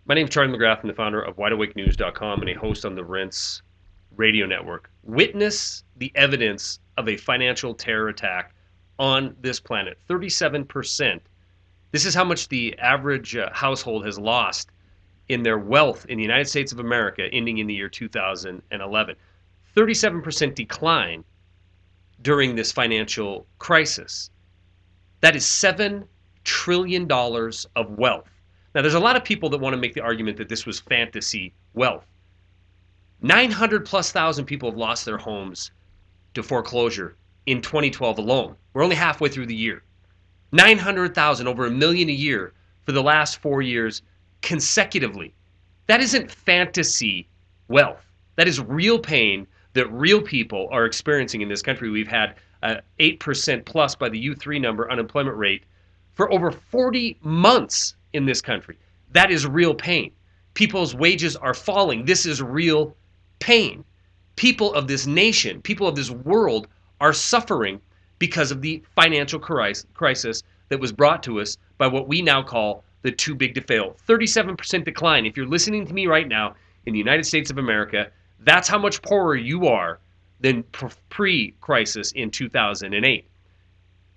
My name is Charlie McGrath. I'm the founder of WideAwakeNews.com and a host on the Rinse Radio Network. Witness the evidence of a financial terror attack on this planet. 37%. This is how much the average household has lost in their wealth in the United States of America ending in the year 2011. 37% decline during this financial crisis. That is $7 trillion of wealth. Now, there's a lot of people that want to make the argument that this was fantasy wealth. 900 plus thousand people have lost their homes to foreclosure in 2012 alone. We're only halfway through the year. 900,000, over 1 million a year for the last 4 years consecutively. That isn't fantasy wealth. That is real pain that real people are experiencing in this country. We've had 8% plus by the U3 number unemployment rate for over 40 months in this country. That is real pain. People's wages are falling. This is real pain. People of this nation, people of this world are suffering because of the financial crisis that was brought to us by what we now call the too big to fail. 37% decline. If you're listening to me right now in the United States of America, that's how much poorer you are than pre-crisis in 2008.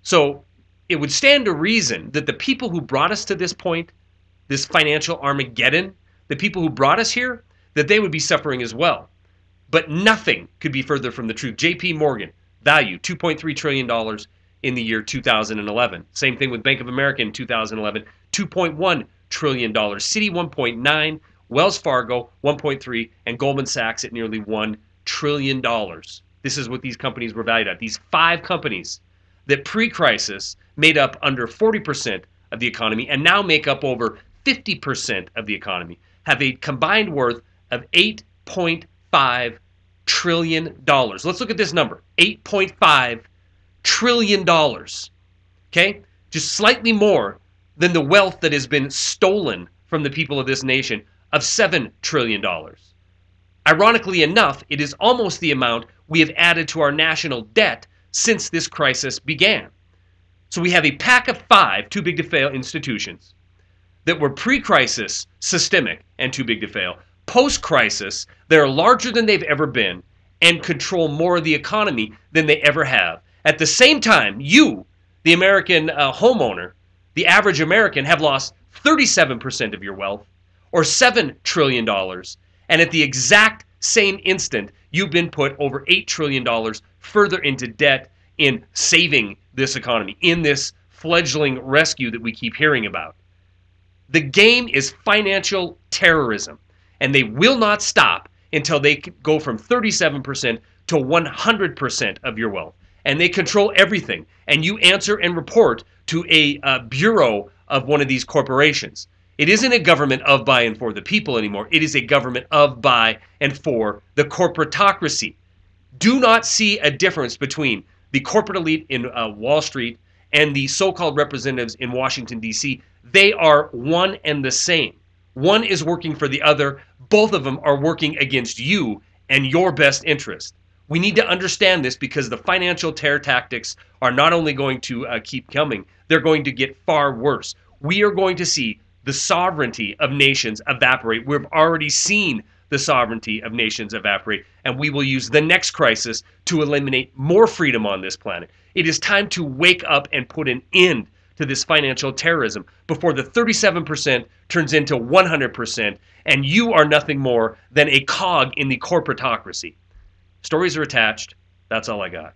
So it would stand to reason that the people who brought us to this point, this financial Armageddon, the people who brought us here, that they would be suffering as well. But nothing could be further from the truth. J.P. Morgan, value $2.3 trillion in the year 2011. Same thing with Bank of America in 2011, $2.1 trillion. Citi 1.9, Wells Fargo 1.3, and Goldman Sachs at nearly $1 trillion. This is what these companies were valued at. These 5 companies that pre-crisis made up under 40% of the economy and now make up over 50% of the economy have a combined worth of $8.5 trillion. Let's look at this number, $8.5 trillion. Okay? Just slightly more than the wealth that has been stolen from the people of this nation of $7 trillion. Ironically enough, it is almost the amount we have added to our national debt since this crisis began. So we have a pack of 5 too big to fail institutions that were pre-crisis systemic and too big to fail. Post-crisis, they're larger than they've ever been and control more of the economy than they ever have. At the same time, you, the American homeowner, the average American, have lost 37% of your wealth, or $7 trillion. And at the exact same instant, you've been put over $8 trillion further into debt in saving this economy, in this fledgling rescue that we keep hearing about. The game is financial terrorism, and they will not stop until they go from 37% to 100% of your wealth. And they control everything, and you answer and report to a bureau of one of these corporations. It isn't a government of, by, and for the people anymore. It is a government of, by, and for the corporatocracy. Do not see a difference between the corporate elite in Wall Street and the so-called representatives in Washington, D.C. They are one and the same. One is working for the other. Both of them are working against you and your best interest. We need to understand this because the financial terror tactics are not only going to keep coming, they're going to get far worse. We are going to see the sovereignty of nations evaporate. We've already seen the sovereignty of nations evaporate, and we will use the next crisis to eliminate more freedom on this planet. It is time to wake up and put an end to this financial terrorism before the 37% turns into 100%, and you are nothing more than a cog in the corporatocracy. Stories are attached. That's all I got.